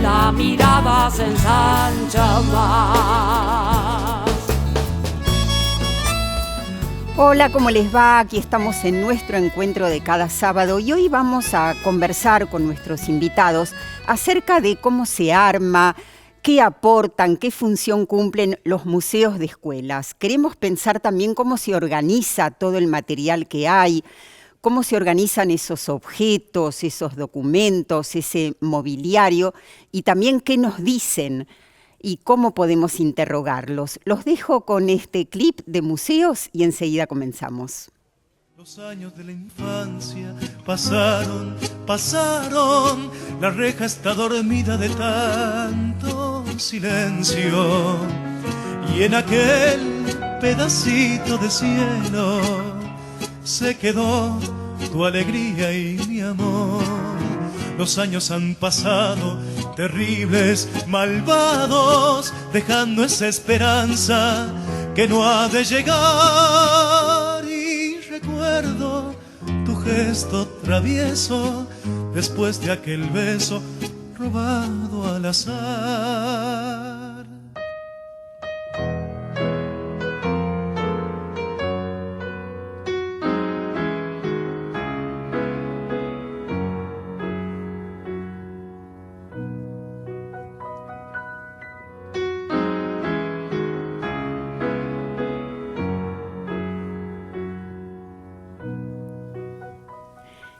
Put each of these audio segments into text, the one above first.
la mirada se ensancha más. Hola, ¿cómo les va? Aquí estamos en nuestro encuentro de cada sábado y hoy vamos a conversar con nuestros invitados acerca de cómo se arma, qué aportan, qué función cumplen los museos de escuelas. Queremos pensar también cómo se organiza todo el material que hay, cómo se organizan esos objetos, esos documentos, ese mobiliario y también qué nos dicen y cómo podemos interrogarlos. Los dejo con este clip de museos y enseguida comenzamos. Los años de la infancia pasaron, pasaron, la reja está dormida de tanto silencio y en aquel pedacito de cielo se quedó tu alegría y mi amor. Los años han pasado, terribles, malvados, dejando esa esperanza que no ha de llegar. Y recuerdo tu gesto travieso después de aquel beso robado al azar.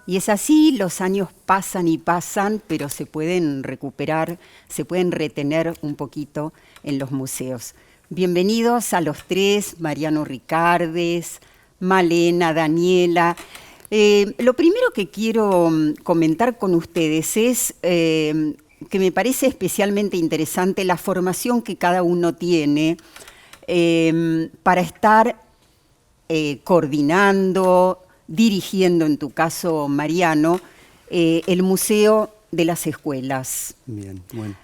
Y es así, los años pasan y pasan, pero se pueden recuperar, se pueden retener un poquito en los museos. Bienvenidos a los tres, Mariano Ricardes, Malena, Daniela. Lo primero que quiero comentar con ustedes es que me parece especialmente interesante la formación que cada uno tiene para estar coordinando, dirigiendo, en tu caso, Mariano, el Museo de las Escuelas. Bien, bueno.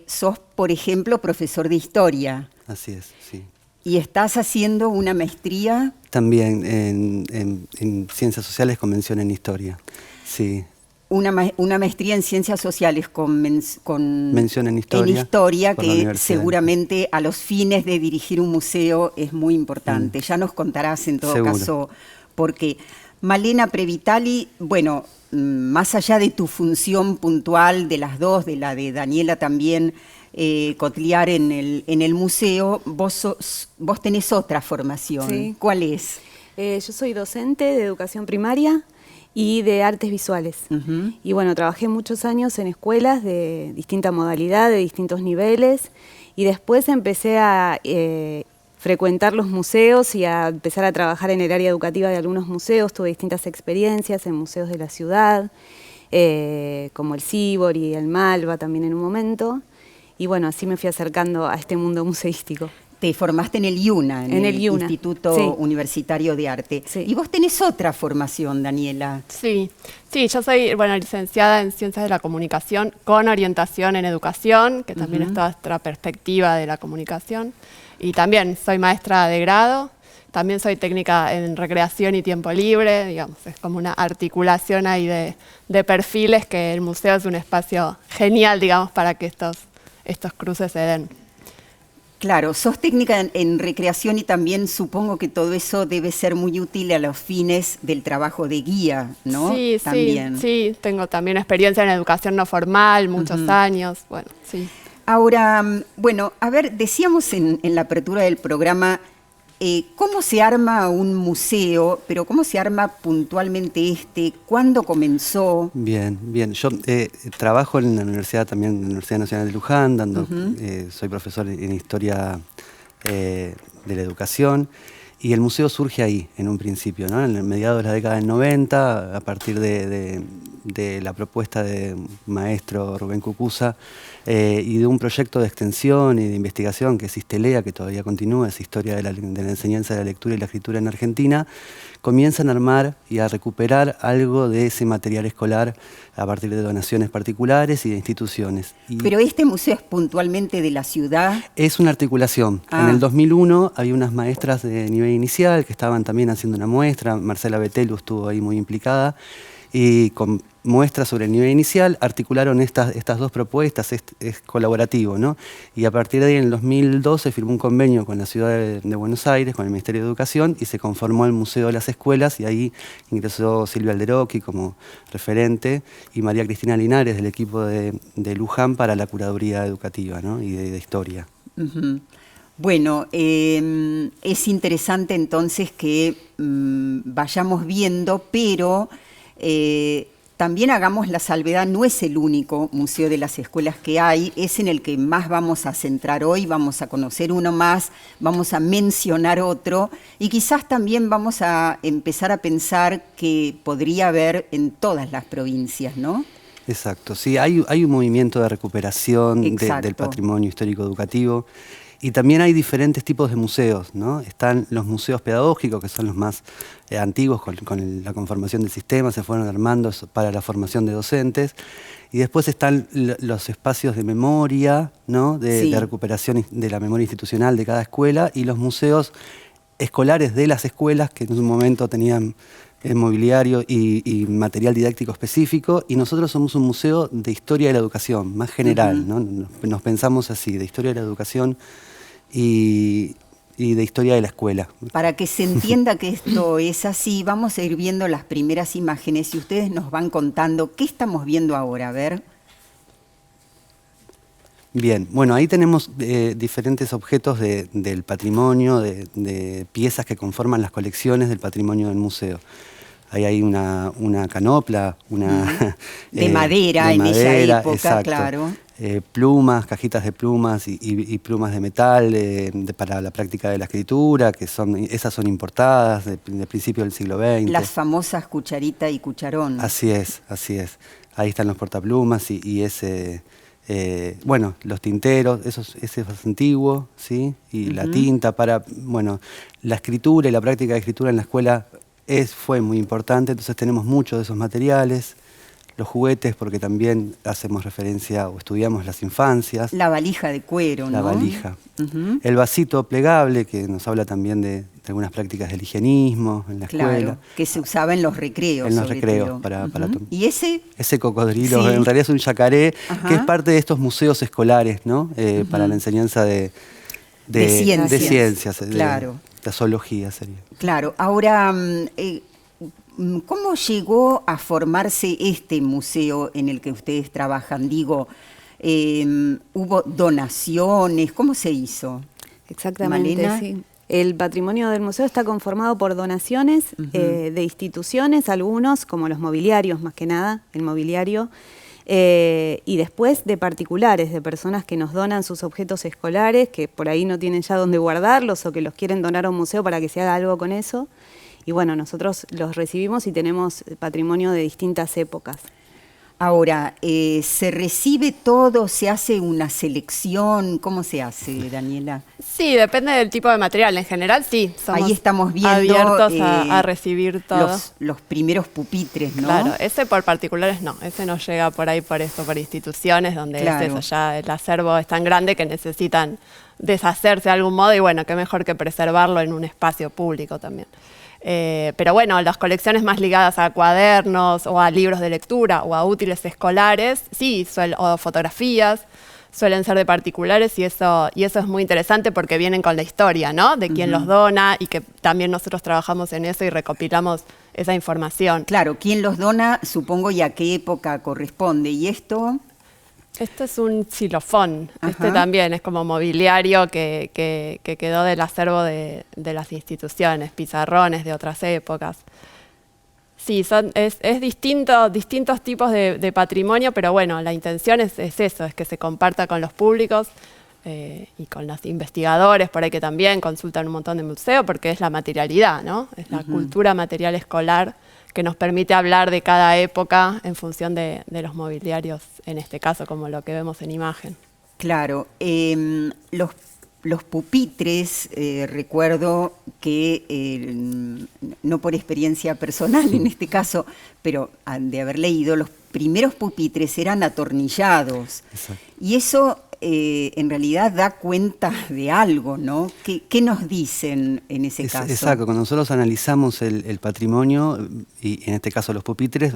Sos, por ejemplo, profesor de historia. Así es, sí. ¿Y estás haciendo una maestría? También en Ciencias Sociales con mención en Historia, sí. Una maestría en Ciencias Sociales con mención en Historia, que seguramente a los fines de dirigir un museo es muy importante. Ya nos contarás en todo caso porque Malena Previtali, bueno, más allá de tu función puntual de las dos, de la de Daniela también, Cotliar en el museo, vos tenés otra formación. Sí. ¿Cuál es? Yo soy docente de educación primaria y de artes visuales. Uh-huh. Y bueno, trabajé muchos años en escuelas de distinta modalidad, de distintos niveles, y después empecé a frecuentar los museos y a empezar a trabajar en el área educativa de algunos museos. Tuve distintas experiencias en museos de la ciudad, como el Sibor y el Malva también en un momento. Y bueno, así me fui acercando a este mundo museístico. Te formaste en el IUNA, en el IUNA. Instituto Universitario de Arte. Sí. Y vos tenés otra formación, Daniela. Sí, yo soy licenciada en Ciencias de la Comunicación con orientación en Educación, que también es toda otra perspectiva de la comunicación. Y también soy maestra de grado, también soy técnica en recreación y tiempo libre, digamos, es como una articulación ahí de perfiles que el museo es un espacio genial, digamos, para que estos cruces se den. Claro, sos técnica en recreación y también supongo que todo eso debe ser muy útil a los fines del trabajo de guía, ¿no? Sí, también. sí, tengo también experiencia en educación no formal, muchos años, bueno, sí. Ahora, bueno, a ver, decíamos en la apertura del programa cómo se arma un museo, pero cómo se arma puntualmente ¿cuándo comenzó? Bien. Yo trabajo en la universidad también, en la Universidad Nacional de Luján, soy profesor en Historia de la Educación, y el museo surge ahí, en un principio, ¿no? En mediados de la década del 90, a partir de la propuesta de maestro Rubén Cucuza, y de un proyecto de extensión y de investigación que es Istelea, que todavía continúa, es Historia de la Enseñanza de la Lectura y la Escritura en Argentina, comienzan a armar y a recuperar algo de ese material escolar a partir de donaciones particulares y de instituciones. ¿Pero este museo es puntualmente de la ciudad? Es una articulación. En el 2001 había unas maestras de nivel inicial que estaban también haciendo una muestra, Marcela Betelu estuvo ahí muy implicada, y con muestra sobre el nivel inicial, articularon estas dos propuestas, es colaborativo, ¿no? Y a partir de ahí, en el 2012, firmó un convenio con la ciudad de Buenos Aires, con el Ministerio de Educación, y se conformó el Museo de las Escuelas, y ahí ingresó Silvia Alderocchi como referente, y María Cristina Linares, del equipo de Luján, para la curaduría educativa, ¿no? Y de historia. Uh-huh. Bueno, es interesante entonces que vayamos viendo, pero también hagamos la salvedad, no es el único Museo de las Escuelas que hay, es en el que más vamos a centrar hoy, vamos a conocer uno más, vamos a mencionar otro, y quizás también vamos a empezar a pensar que podría haber en todas las provincias, ¿no? Exacto, sí, hay un movimiento de recuperación del patrimonio histórico educativo. Y también hay diferentes tipos de museos, ¿no? Están los museos pedagógicos, que son los más antiguos, con la conformación del sistema, se fueron armando para la formación de docentes. Y después están los espacios de memoria, ¿no? De recuperación de la memoria institucional de cada escuela, y los museos escolares de las escuelas, que en un momento tenían mobiliario y material didáctico específico, y nosotros somos un museo de historia de la educación, más general, ¿no? Nos pensamos así, de historia de la educación y de historia de la escuela. Para que se entienda que esto es así, vamos a ir viendo las primeras imágenes y ustedes nos van contando qué estamos viendo ahora, a ver. Bien, bueno, ahí tenemos diferentes objetos del patrimonio, de piezas que conforman las colecciones del patrimonio del museo. Ahí hay una canopla, de madera en esa época, exacto. Claro. Plumas, cajitas de plumas y plumas de metal para la práctica de la escritura, esas son importadas de principio del siglo XX. Las famosas cucharita y cucharón. Así es. Ahí están los portaplumas y ese... bueno, los tinteros, ese es antiguo, ¿sí? Y la tinta la escritura y la práctica de escritura en la escuela fue muy importante, entonces tenemos muchos de esos materiales. Los juguetes, porque también hacemos referencia o estudiamos las infancias. La valija de cuero, ¿no? La valija. El vasito plegable, que nos habla también de algunas prácticas del higienismo en la escuela. Que se usaba en los recreos. En los recreos, para ¿Y ese? Ese cocodrilo, en realidad es un yacaré, que es parte de estos museos escolares, ¿no? Para la enseñanza de ciencias. Claro. De zoología sería. Claro. Ahora... ¿cómo llegó a formarse este museo en el que ustedes trabajan? Digo, ¿hubo donaciones? ¿Cómo se hizo? Exactamente, Malena. sí. El patrimonio del museo está conformado por donaciones de instituciones, algunos, como los mobiliarios más que nada, el mobiliario, y después de particulares, de personas que nos donan sus objetos escolares, que por ahí no tienen ya dónde guardarlos o que los quieren donar a un museo para que se haga algo con eso. Y bueno, nosotros los recibimos y tenemos patrimonio de distintas épocas. Ahora, ¿se recibe todo? ¿Se hace una selección? ¿Cómo se hace, Daniela? Sí, depende del tipo de material. En general, sí. Somos ahí estamos viendo abiertos a recibir todo. Los primeros pupitres, ¿no? Claro, ese por particulares no. Ese no llega por ahí por instituciones donde es eso, ya el acervo es tan grande que necesitan deshacerse de algún modo y bueno, qué mejor que preservarlo en un espacio público también. Pero bueno, las colecciones más ligadas a cuadernos o a libros de lectura o a útiles escolares, sí, o fotografías, suelen ser de particulares y eso es muy interesante porque vienen con la historia, ¿no? De quién los dona y que también nosotros trabajamos en eso y recopilamos esa información. Claro, quién los dona, supongo, y a qué época corresponde. ¿Y esto? Esto es un xilofón. Este también es como mobiliario que quedó del acervo de las instituciones, pizarrones de otras épocas. Sí, es distintos tipos de patrimonio, pero bueno, la intención es eso, es que se comparta con los públicos y con los investigadores, por ahí que también consultan un montón de museos, porque es la materialidad, ¿no? Es la cultura material escolar que nos permite hablar de cada época en función de los mobiliarios, en este caso, como lo que vemos en imagen. Claro, los pupitres, recuerdo que, no por experiencia personal en este caso, pero de haber leído, los primeros pupitres eran atornillados. Exacto. Y eso en realidad da cuenta de algo, ¿no? ¿Qué nos dicen en ese caso? Exacto, cuando nosotros analizamos el patrimonio, y en este caso los pupitres,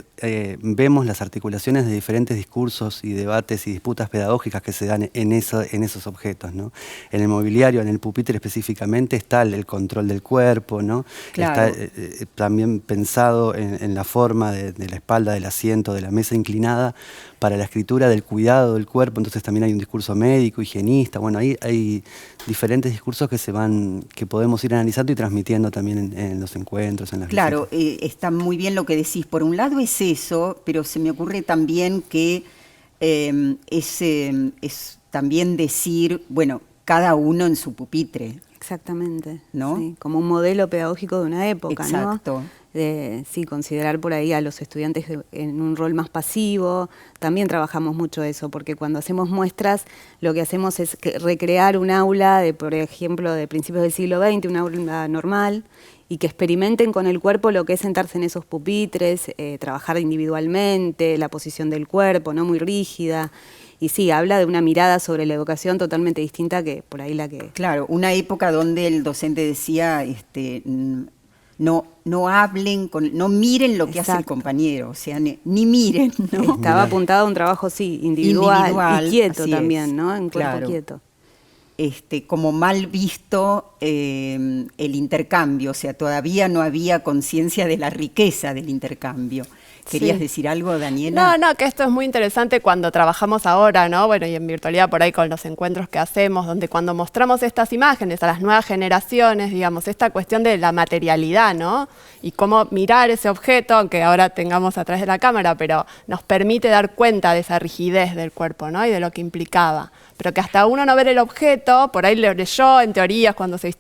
vemos las articulaciones de diferentes discursos y debates y disputas pedagógicas que se dan en esos objetos, ¿no? En el mobiliario, en el pupitre específicamente, está el control del cuerpo, ¿no? Claro. Está también pensado en la forma de la espalda, del asiento, de la mesa inclinada, para la escritura del cuidado del cuerpo. Entonces también hay un discurso médico, higienista. Bueno, ahí hay diferentes discursos que podemos ir analizando y transmitiendo también en los encuentros, en las Claro, visitas. está muy bien lo que decís. Por un lado es eso, pero se me ocurre también que es también decir, bueno, cada uno en su pupitre. Exactamente, ¿No? sí, como un modelo pedagógico de una época, Exacto. ¿no? Sí, considerar por ahí a los estudiantes en un rol más pasivo. También trabajamos mucho eso, porque cuando hacemos muestras, lo que hacemos es recrear un aula, por ejemplo, de principios del siglo XX, un aula normal, y que experimenten con el cuerpo lo que es sentarse en esos pupitres, trabajar individualmente, la posición del cuerpo, no muy rígida. Y sí, habla de una mirada sobre la educación totalmente distinta que por ahí la que... Claro, una época donde el docente decía, no hablen, no miren lo que hace el Exacto. compañero, o sea, ni miren, ¿no? Estaba apuntado a un trabajo, sí, individual y quieto así también, es, ¿no? En cuerpo claro. quieto. Como mal visto el intercambio, o sea, todavía no había conciencia de la riqueza del intercambio. ¿Querías Sí. decir algo, Daniela? No, que esto es muy interesante cuando trabajamos ahora, ¿no? Bueno, y en virtualidad por ahí con los encuentros que hacemos, donde cuando mostramos estas imágenes a las nuevas generaciones, digamos, esta cuestión de la materialidad, ¿no? Y cómo mirar ese objeto, aunque ahora tengamos a través de la cámara, pero nos permite dar cuenta de esa rigidez del cuerpo, ¿no? Y de lo que implicaba. Pero que hasta uno no ver el objeto, por ahí lo leyó en teorías cuando se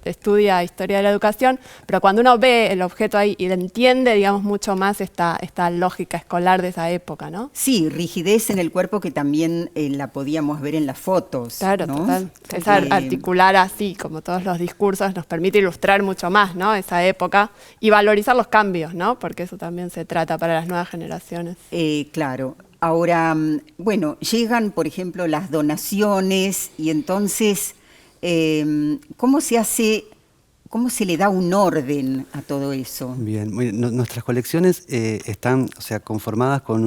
estudia historia de la educación, pero cuando uno ve el objeto ahí y entiende, digamos, mucho más esta lógica escolar de esa época, ¿no? Sí, rigidez en el cuerpo que también la podíamos ver en las fotos. Claro, ¿no? total. Esa articular así, como todos los discursos, nos permite ilustrar mucho más, ¿no? Esa época y valorizar los cambios, ¿no? Porque eso también se trata para las nuevas generaciones. Claro. Ahora, bueno, llegan, por ejemplo, las donaciones y entonces, ¿cómo se le da un orden a todo eso? Bien, nuestras colecciones están, o sea, conformadas con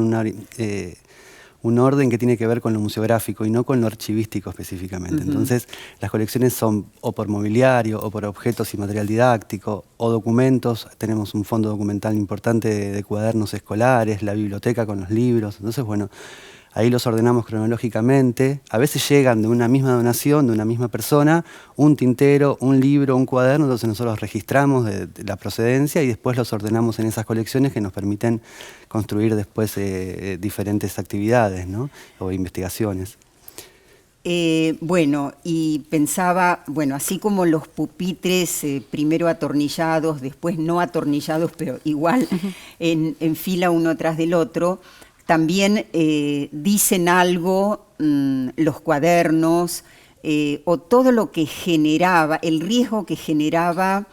un orden que tiene que ver con lo museográfico y no con lo archivístico específicamente. Entonces, las colecciones son o por mobiliario, o por objetos y material didáctico, o documentos. Tenemos un fondo documental importante de cuadernos escolares, la biblioteca con los libros. Entonces, bueno, ahí los ordenamos cronológicamente. A veces llegan de una misma donación, de una misma persona, un tintero, un libro, un cuaderno, entonces nosotros registramos de la procedencia y después los ordenamos en esas colecciones que nos permiten construir después diferentes actividades, ¿no? O investigaciones. Bueno, y pensaba, bueno, así como los pupitres primero atornillados, después no atornillados, pero igual en fila uno tras del otro, también dicen algo los cuadernos o todo lo que generaba, el riesgo que generaba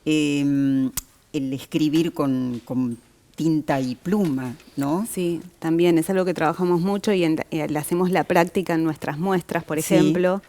el escribir con tinta y pluma, ¿no? Sí, también es algo que trabajamos mucho y le hacemos la práctica en nuestras muestras, por Sí. ejemplo,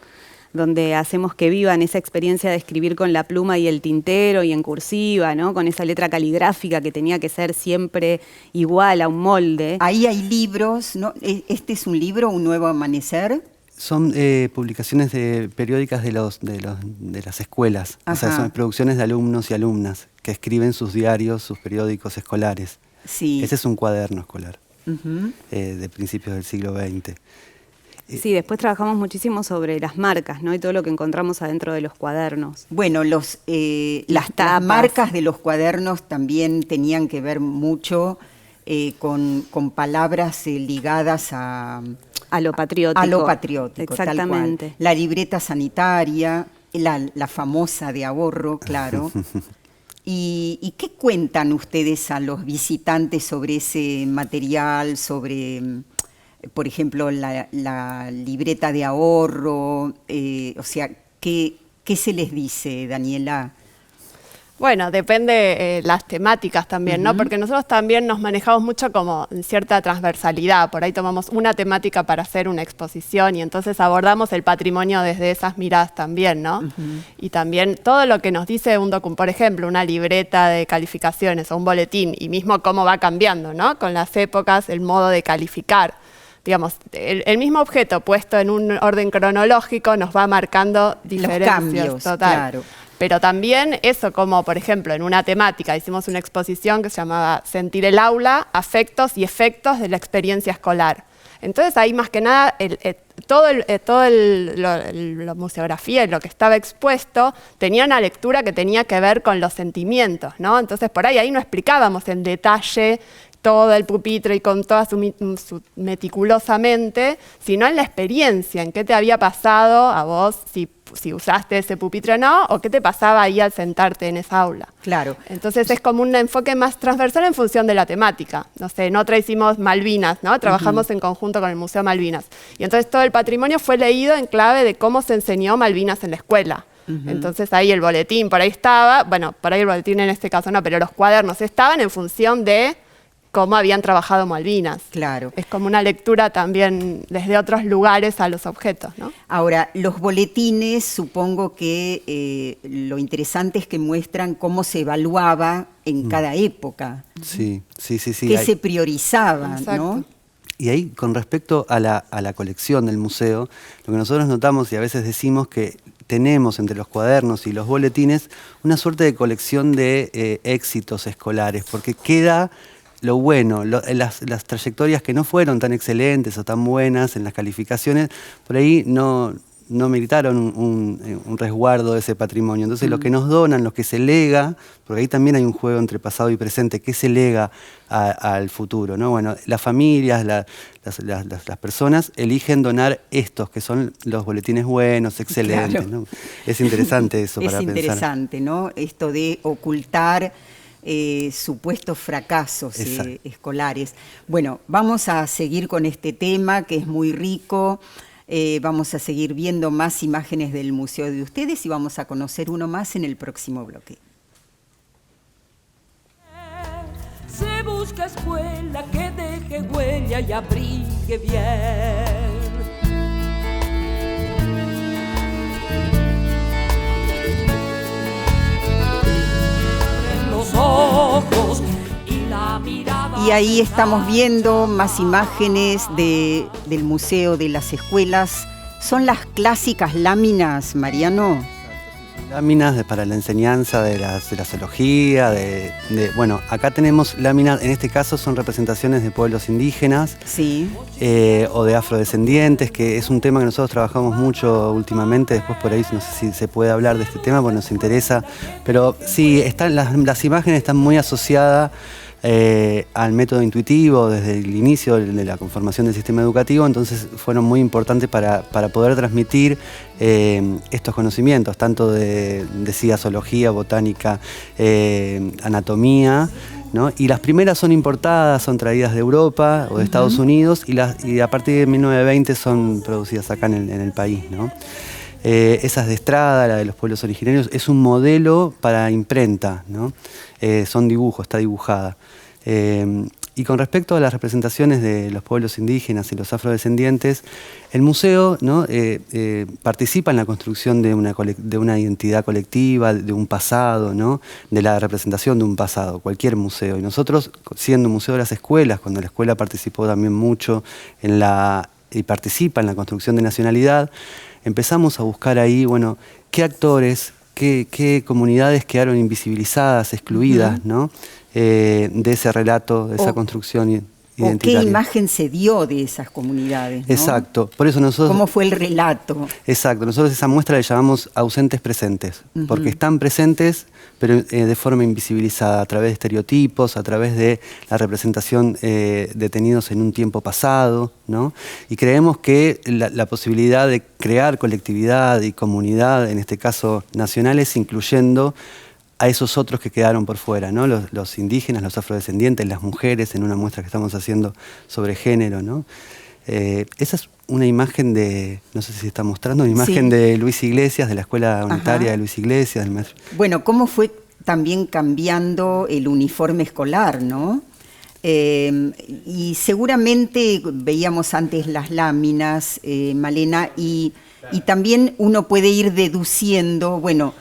donde hacemos que vivan esa experiencia de escribir con la pluma y el tintero y en cursiva, ¿no? Con esa letra caligráfica que tenía que ser siempre igual a un molde. Ahí hay libros, ¿no? Este es un libro, Un Nuevo Amanecer. Son publicaciones periódicas de las escuelas, o sea, Ajá. son producciones de alumnos y alumnas que escriben sus diarios, sus periódicos escolares. Sí. Ese es un cuaderno escolar Ujú. de principios del siglo XX. Sí, después trabajamos muchísimo sobre las marcas, ¿no? Y todo lo que encontramos adentro de los cuadernos. Bueno, las tapas. marcas de los cuadernos también tenían que ver mucho con palabras ligadas a lo patriótico. A lo patriótico, exactamente. tal cual. La libreta sanitaria, la famosa de ahorro, claro. ¿Y qué cuentan ustedes a los visitantes sobre ese material, sobre, por ejemplo, la libreta de ahorro? O sea, ¿qué se les dice, Daniela? Bueno, depende las temáticas también, ¿no? Porque nosotros también nos manejamos mucho como en cierta transversalidad. Por ahí tomamos una temática para hacer una exposición y entonces abordamos el patrimonio desde esas miradas también, ¿no? Y también todo lo que nos dice por ejemplo, una libreta de calificaciones o un boletín, y mismo cómo va cambiando, ¿no? Con las épocas, el modo de calificar. Digamos, el mismo objeto puesto en un orden cronológico nos va marcando diferencias. Los cambios, total. claro. Pero también eso, como por ejemplo en una temática, hicimos una exposición que se llamaba Sentir el aula, afectos y efectos de la experiencia escolar. Entonces ahí más que nada, la museografía y lo que estaba expuesto tenía una lectura que tenía que ver con los sentimientos, ¿no? Entonces por ahí no explicábamos en detalle todo el pupitre y con toda meticulosamente, sino en la experiencia, en qué te había pasado a vos, si usaste ese pupitre o no, o qué te pasaba ahí al sentarte en esa aula. Claro. Entonces es como un enfoque más transversal en función de la temática. No sé, en otra hicimos Malvinas, ¿no? Trabajamos en conjunto con el Museo Malvinas. Y entonces todo el patrimonio fue leído en clave de cómo se enseñó Malvinas en la escuela. Entonces ahí el boletín por ahí estaba, bueno, por ahí el boletín en este caso no, pero los cuadernos estaban en función de cómo habían trabajado Malvinas. Claro. Es como una lectura también desde otros lugares a los objetos, ¿no? Ahora, los boletines, supongo que lo interesante es que muestran cómo se evaluaba en cada época. Sí. Qué se priorizaba, Exacto. ¿no? Y ahí, con respecto a la colección del museo, lo que nosotros notamos y a veces decimos que tenemos entre los cuadernos y los boletines una suerte de colección de éxitos escolares, porque queda lo bueno, las trayectorias que no fueron tan excelentes o tan buenas en las calificaciones, por ahí no meritaron un resguardo de ese patrimonio. Entonces lo que nos donan, lo que se lega, porque ahí también hay un juego entre pasado y presente, ¿qué se lega al futuro, ¿no? Bueno, las familias, las personas eligen donar estos, que son los boletines buenos, excelentes, Claro. ¿no? Es interesante eso para pensar. Es interesante, ¿no? Esto de ocultar supuestos fracasos escolares. Bueno, vamos a seguir con este tema que es muy rico. Vamos a seguir viendo más imágenes del museo de ustedes y vamos a conocer uno más en el próximo bloque. Se busca escuela que deje huella y abrigue bien. Los ojos y la mirada. Y ahí estamos viendo más imágenes del Museo de las Escuelas. ¿Son las clásicas láminas, Mariano? Láminas para la enseñanza de la zoología, bueno, acá tenemos láminas, en este caso son representaciones de pueblos indígenas, Sí. O de afrodescendientes, que es un tema que nosotros trabajamos mucho últimamente. Después por ahí no sé si se puede hablar de este tema porque nos interesa, pero sí, las imágenes están muy asociadas al método intuitivo desde el inicio de la conformación del sistema educativo, entonces fueron muy importantes para poder transmitir estos conocimientos, tanto de zoología, botánica, anatomía, ¿no? Y las primeras son importadas, son traídas de Europa o de Estados Unidos, y a partir de 1920 son producidas acá en el país, ¿no? Esas de Estrada, la de los pueblos originarios, es un modelo para imprenta, ¿no? Son dibujos, está dibujada. Y con respecto a las representaciones de los pueblos indígenas y los afrodescendientes, el museo, ¿no? Participa en la construcción de una identidad colectiva, de un pasado, ¿no? De la representación de un pasado, cualquier museo. Y nosotros, siendo un museo de las escuelas, cuando la escuela participó también mucho y participa en la construcción de nacionalidad, empezamos a buscar ahí, bueno, qué actores, qué comunidades quedaron invisibilizadas, excluidas, ¿no? De ese relato, de esa construcción identitaria. ¿O qué imagen se dio de esas comunidades, ¿no? Exacto. Por eso nosotros... ¿Cómo fue el relato? Exacto. Nosotros esa muestra le llamamos ausentes presentes, porque están presentes, pero de forma invisibilizada, a través de estereotipos, a través de la representación detenidos en un tiempo pasado, ¿no? Y creemos que la posibilidad de crear colectividad y comunidad, en este caso nacionales, incluyendo a esos otros que quedaron por fuera, ¿no? Los indígenas, los afrodescendientes, las mujeres, en una muestra que estamos haciendo sobre género, ¿no? Esa es una imagen no sé si se está mostrando, una imagen de Luis Iglesias, de la Escuela Unitaria de Luis Iglesias. Del maestro. Bueno, ¿cómo fue también cambiando el uniforme escolar, ¿no? Y seguramente veíamos antes las láminas, Malena, y también uno puede ir deduciendo, bueno,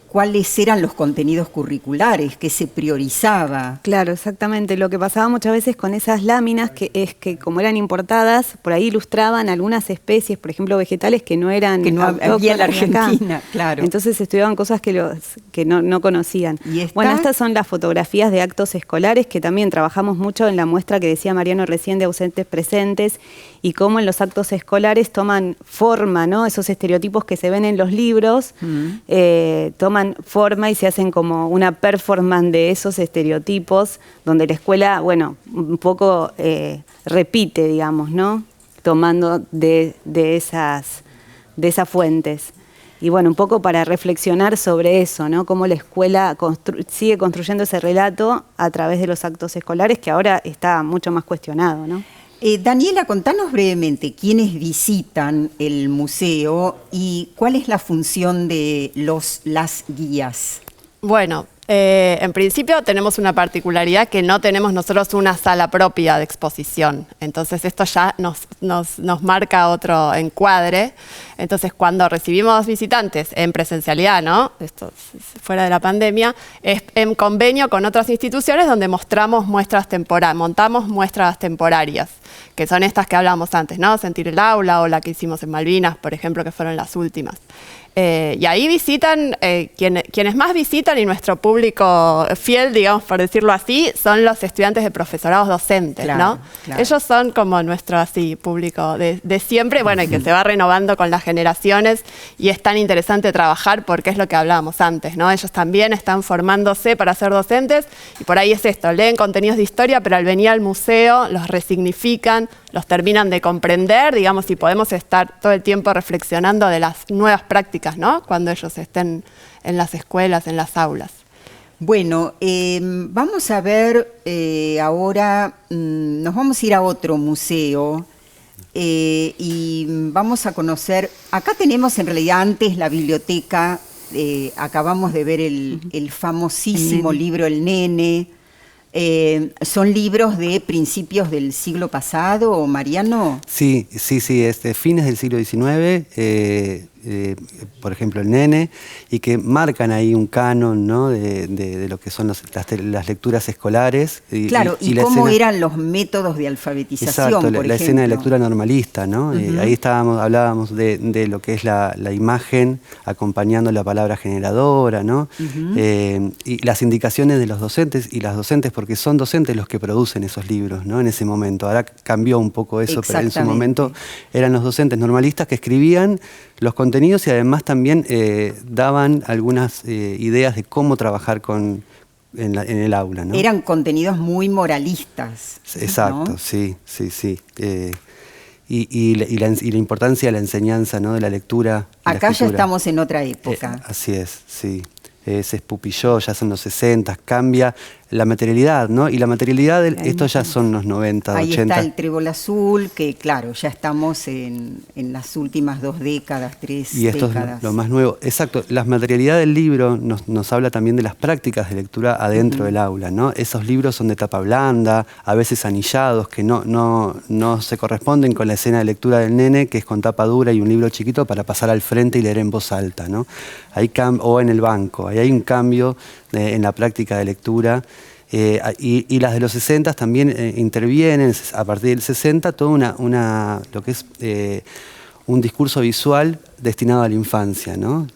cuáles eran los contenidos curriculares, qué se priorizaba. Claro, exactamente. Lo que pasaba muchas veces con esas láminas es que como eran importadas, por ahí ilustraban algunas especies, por ejemplo, vegetales que no eran había en la Argentina, acá. claro. Entonces estudiaban cosas que no conocían. Bueno, estas son las fotografías de actos escolares, que también trabajamos mucho en la muestra que decía Mariano recién de ausentes presentes, y cómo en los actos escolares toman forma, ¿no? Esos estereotipos que se ven en los libros, toman forma y se hacen como una performance de esos estereotipos, donde la escuela, bueno, un poco repite, digamos, ¿no? Tomando de esas fuentes. Y bueno, un poco para reflexionar sobre eso, ¿no? Cómo la escuela sigue construyendo ese relato a través de los actos escolares, que ahora está mucho más cuestionado, ¿no? Daniela, contanos brevemente quiénes visitan el museo y cuál es la función de las guías. Bueno, en principio tenemos una particularidad que no tenemos nosotros una sala propia de exposición. Entonces esto ya nos marca otro encuadre. Entonces cuando recibimos visitantes en presencialidad, ¿no? Esto fuera de la pandemia, es en convenio con otras instituciones donde montamos muestras temporarias, que son estas que hablábamos antes, ¿no? Sentir el aula, o la que hicimos en Malvinas, por ejemplo, que fueron las últimas. Y ahí visitan, quienes más visitan, y nuestro público fiel, digamos, por decirlo así, son los estudiantes de profesorados docentes, claro, ¿no? Claro. Ellos son como nuestro público de siempre, bueno, y que se va renovando con las generaciones, y es tan interesante trabajar porque es lo que hablábamos antes, ¿no? Ellos también están formándose para ser docentes, y por ahí es esto, leen contenidos de historia, pero al venir al museo los resignifican, los terminan de comprender, digamos, y podemos estar todo el tiempo reflexionando de las nuevas prácticas, ¿no? Cuando ellos estén en las escuelas, en las aulas. Bueno, vamos a ver ahora, nos vamos a ir a otro museo y vamos a conocer, acá tenemos en realidad antes la biblioteca, acabamos de ver el famosísimo libro El Nene. ¿Son libros de principios del siglo pasado, Mariano? Sí, es de fines del siglo XIX, por ejemplo El Nene, y que marcan ahí un canon, ¿no? de lo que son las lecturas escolares. Claro, y cómo eran los métodos de alfabetización, exacto, por la ejemplo. escena de lectura normalista, ¿no? Ahí hablábamos de lo que es la imagen acompañando la palabra generadora, ¿no? Y las indicaciones de los docentes y las docentes, porque son docentes los que producen esos libros, ¿no? En ese momento. Ahora cambió un poco eso, pero en su momento eran los docentes normalistas que escribían los contenidos y además también daban algunas ideas de cómo trabajar en el aula, ¿no? Eran contenidos muy moralistas. Exacto, ¿no? Sí. Y la importancia de la enseñanza, ¿no? De la lectura. Acá ya estamos en otra época. Así es, sí. Se espupilló, ya son los 60, cambia la materialidad, ¿no? Y la materialidad, estos ya son los 90, ahí 80. Ahí está el trébol azul, que claro, ya estamos en las últimas 2 décadas, 3 décadas. Y esto es lo más nuevo. Exacto, la materialidad del libro nos habla también de las prácticas de lectura adentro del aula, ¿no? Esos libros son de tapa blanda, a veces anillados, que no se corresponden con la escena de lectura del nene, que es con tapa dura y un libro chiquito para pasar al frente y leer en voz alta, ¿no? O en el banco, ahí hay un cambio en la práctica de lectura. Y las de los 60 también intervienen a partir del 60 toda lo que es un discurso visual destinado a la infancia, ¿no?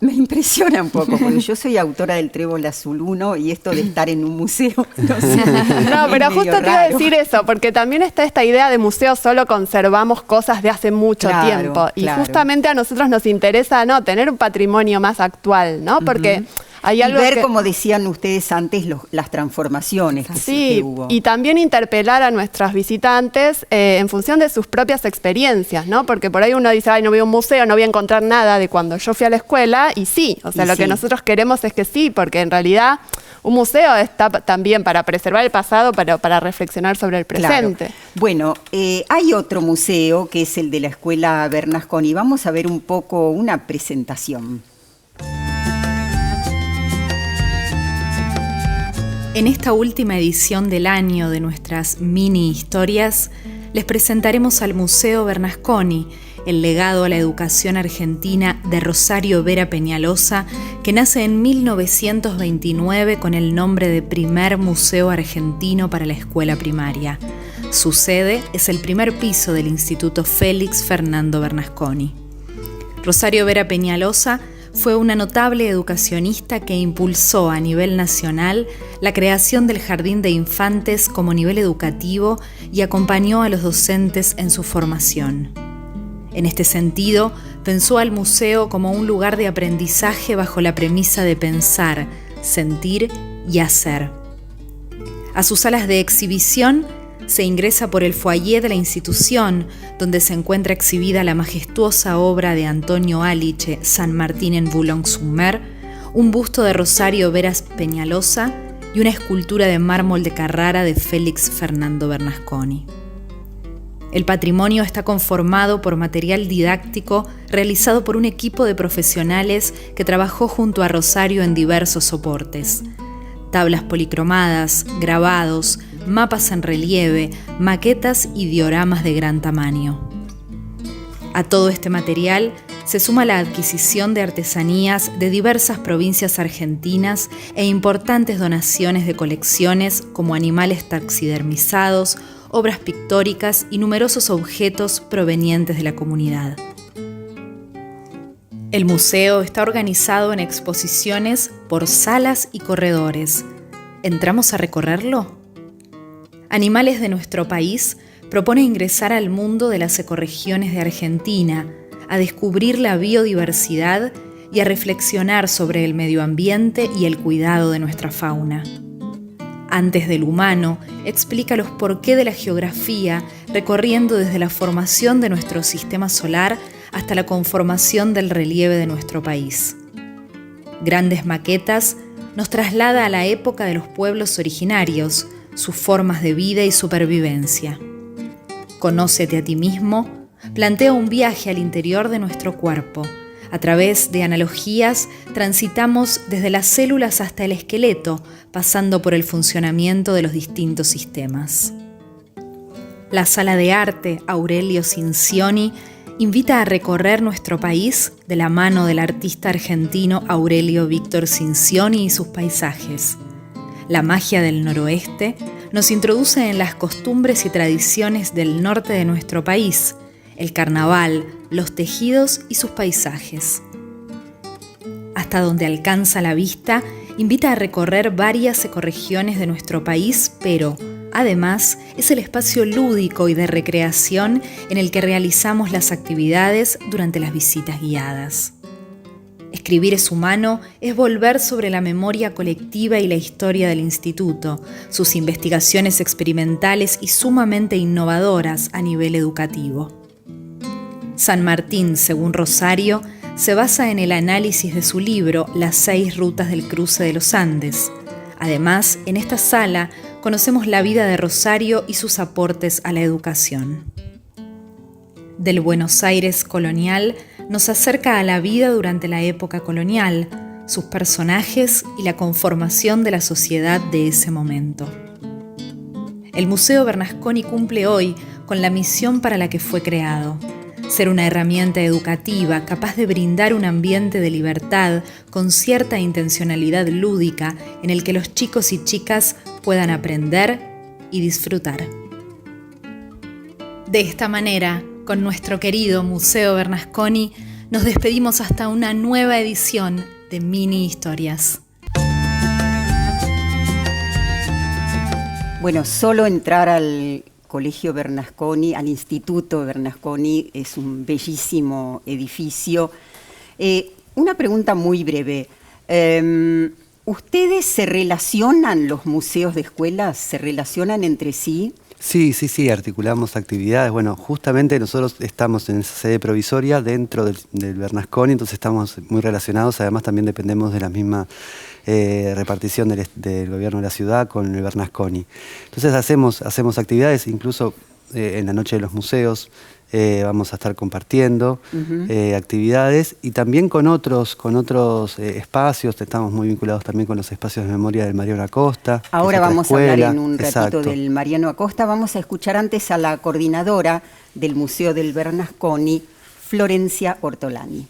Me impresiona un poco, porque yo soy autora del Trébol Azul 1 y esto de estar en un museo, no sé. No, pero justo te iba a decir eso, porque también está esta idea de museo, solo conservamos cosas de hace mucho tiempo. Y justamente a nosotros nos interesa, ¿no? Tener un patrimonio más actual, ¿no? Porque hay algo ver, como decían ustedes antes, las transformaciones que hubo. Y también interpelar a nuestras visitantes en función de sus propias experiencias, ¿no? Porque por ahí uno dice, ay, no voy a un museo, no voy a encontrar nada de cuando yo fui a la escuela, y sí, o sea, lo que nosotros queremos es que sí, porque en realidad un museo está también para preservar el pasado, pero para reflexionar sobre el presente. Claro. Bueno, hay otro museo que es el de la Escuela Bernasconi. Vamos a ver un poco una presentación. En esta última edición del año de nuestras mini historias, les presentaremos al Museo Bernasconi, el legado a la educación argentina de Rosario Vera Peñalosa, que nace en 1929 con el nombre de Primer Museo Argentino para la Escuela Primaria. Su sede es el primer piso del Instituto Félix Fernando Bernasconi. Rosario Vera Peñalosa fue una notable educacionista que impulsó a nivel nacional la creación del Jardín de Infantes como nivel educativo y acompañó a los docentes en su formación. En este sentido, pensó al museo como un lugar de aprendizaje bajo la premisa de pensar, sentir y hacer. A sus salas de exhibición se ingresa por el foyer de la institución, donde se encuentra exhibida la majestuosa obra de Antonio Aliche, San Martín en Boulogne-sur-Mer, un busto de Rosario Vera Peñalosa y una escultura de mármol de Carrara de Félix Fernando Bernasconi. El patrimonio está conformado por material didáctico realizado por un equipo de profesionales que trabajó junto a Rosario en diversos soportes: tablas policromadas, grabados, mapas en relieve, maquetas y dioramas de gran tamaño. A todo este material se suma la adquisición de artesanías de diversas provincias argentinas e importantes donaciones de colecciones como animales taxidermizados, obras pictóricas y numerosos objetos provenientes de la comunidad. El museo está organizado en exposiciones por salas y corredores. ¿Entramos a recorrerlo? Animales de nuestro país propone ingresar al mundo de las ecorregiones de Argentina, a descubrir la biodiversidad y a reflexionar sobre el medio ambiente y el cuidado de nuestra fauna. Antes del humano, explica los porqué de la geografía, recorriendo desde la formación de nuestro sistema solar hasta la conformación del relieve de nuestro país. Grandes maquetas nos traslada a la época de los pueblos originarios, sus formas de vida y supervivencia. Conócete a ti mismo plantea un viaje al interior de nuestro cuerpo. A través de analogías transitamos desde las células hasta el esqueleto, pasando por el funcionamiento de los distintos sistemas. La Sala de Arte Aurelio Cincioni invita a recorrer nuestro país de la mano del artista argentino Aurelio Víctor Cincioni y sus paisajes. La magia del noroeste nos introduce en las costumbres y tradiciones del norte de nuestro país, el carnaval, los tejidos y sus paisajes. Hasta donde alcanza la vista, invita a recorrer varias ecorregiones de nuestro país, pero además es el espacio lúdico y de recreación en el que realizamos las actividades durante las visitas guiadas. Escribir es humano es volver sobre la memoria colectiva y la historia del instituto, sus investigaciones experimentales y sumamente innovadoras a nivel educativo. San Martín, según Rosario, se basa en el análisis de su libro Las 6 rutas del cruce de los Andes. Además, en esta sala conocemos la vida de Rosario y sus aportes a la educación. Del Buenos Aires colonial nos acerca a la vida durante la época colonial, sus personajes y la conformación de la sociedad de ese momento. El Museo Bernasconi cumple hoy con la misión para la que fue creado: ser una herramienta educativa capaz de brindar un ambiente de libertad con cierta intencionalidad lúdica en el que los chicos y chicas puedan aprender y disfrutar. De esta manera, con nuestro querido Museo Bernasconi, nos despedimos hasta una nueva edición de Mini Historias. Bueno, solo entrar al Colegio Bernasconi, al Instituto Bernasconi, es un bellísimo edificio. Una pregunta muy breve. ¿Ustedes se relacionan, los museos de escuelas, se relacionan entre sí? Sí, articulamos actividades. Bueno, justamente nosotros estamos en esa sede provisoria dentro del Bernasconi, entonces estamos muy relacionados. Además también dependemos de la misma repartición del gobierno de la ciudad con el Bernasconi. Entonces hacemos actividades, incluso en la Noche de los Museos. Vamos a estar compartiendo actividades y también con otros espacios. Estamos muy vinculados también con los espacios de memoria del Mariano Acosta. Ahora vamos a hablar en un ratito Exacto. del Mariano Acosta. Vamos a escuchar antes a la coordinadora del Museo del Bernasconi, Florencia Ortolani.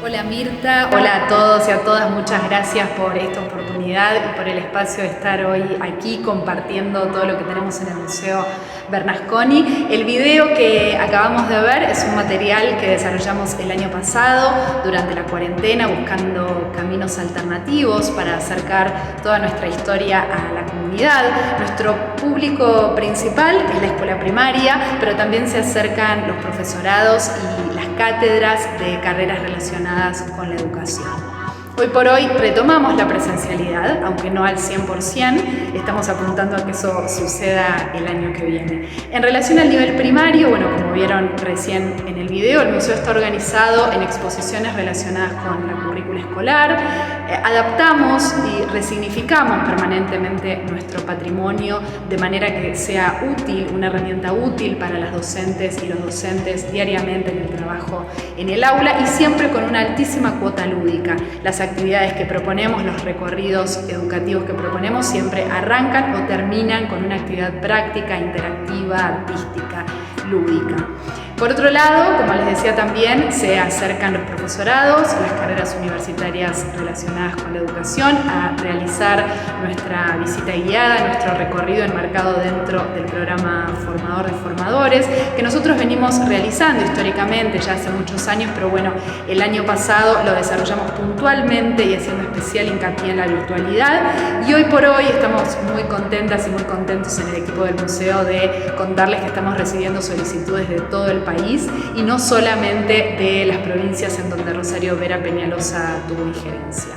Hola Mirta, hola a todos y a todas, muchas gracias por esta oportunidad y por el espacio de estar hoy aquí compartiendo todo lo que tenemos en el Museo Bernasconi. El video que acabamos de ver es un material que desarrollamos el año pasado durante la cuarentena, buscando caminos alternativos para acercar toda nuestra historia a la comunidad. Nuestro público principal es la escuela primaria, pero también se acercan los profesorados y las cátedras de carreras relacionadas con la educación. Hoy por hoy retomamos la presencialidad, aunque no al 100%, estamos apuntando a que eso suceda el año que viene. En relación al nivel primario, bueno, como vieron recién en el video, el museo está organizado en exposiciones relacionadas con la currícula escolar, adaptamos y resignificamos permanentemente nuestro patrimonio de manera que sea útil, una herramienta útil para las docentes y los docentes diariamente en el trabajo en el aula y siempre con una altísima cuota lúdica. Las actividades que proponemos, los recorridos educativos que proponemos siempre arrancan o terminan con una actividad práctica, interactiva, artística, lúdica. Por otro lado, como les decía también, se acercan los profesorados, las carreras universitarias relacionadas con la educación, a realizar nuestra visita guiada, nuestro recorrido enmarcado dentro del programa Formador de Formadores, que nosotros venimos realizando históricamente ya hace muchos años, pero bueno, el año pasado lo desarrollamos puntualmente y haciendo especial hincapié en la virtualidad. Y hoy por hoy estamos muy contentas y muy contentos en el equipo del museo de contarles que estamos recibiendo solicitudes de todo el país y no solamente de las provincias en donde Rosario Vera Peñalosa tuvo injerencia.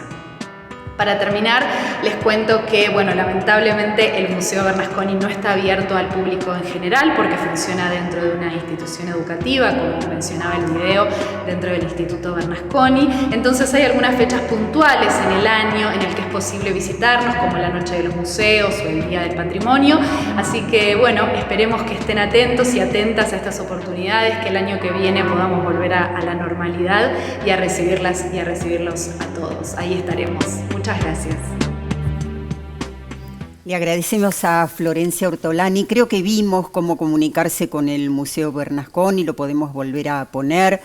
Para terminar, les cuento que, bueno, lamentablemente el Museo Bernasconi no está abierto al público en general porque funciona dentro de una institución educativa, como mencionaba el video, dentro del Instituto Bernasconi. Entonces hay algunas fechas puntuales en el año en el que es posible visitarnos, como la Noche de los Museos o el Día del Patrimonio. Así que, bueno, esperemos que estén atentos y atentas a estas oportunidades, que el año que viene podamos volver a la normalidad y a recibirlas y a recibirlos a todos. Ahí estaremos. Muchas gracias. Le agradecemos a Florencia Ortolani. Creo que vimos cómo comunicarse con el Museo Bernasconi, lo podemos volver a poner,